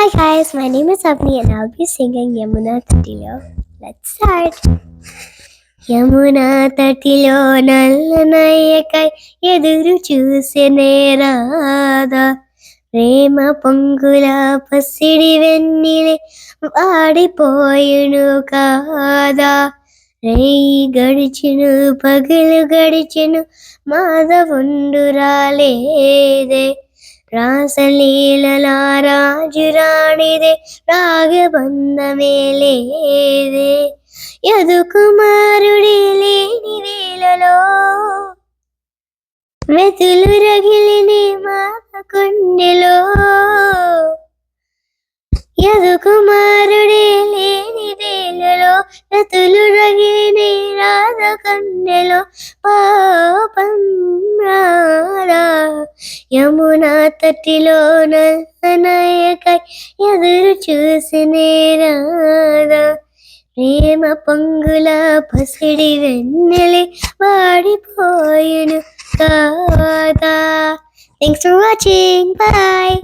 Hi guys, my name is Avni and I'll be singing Yamuna Tatilo. Let's start. Yamuna తటిలో నల్లనయ్యకై ఎదురు చూసెనే రాధా ప్రేమ పొంగుల పసిడి వెన్నెలే వాడిపోయును కాదా రేయి గడిచెను పగలు గడిచెను మాధవుండు రాలేదే రాసలీలల రాజు రాణిదే రాగబంధమే లేదే యదు కుమారుడి లేని వేళలో వెతులు రగిలిని మాత కొండెలో యదు కుమారుడి లేని వేళలో వెతులు రగిలిని రాధ కొండెలో పాపం రాధా యమునా తటిలో నల్లనయ్యకై ఎదురు చూసినే రాధా ప్రేమ పొంగుల పసిడి వెన్నెలే వాడిపోయును కాదా. Thanks for watching. Bye.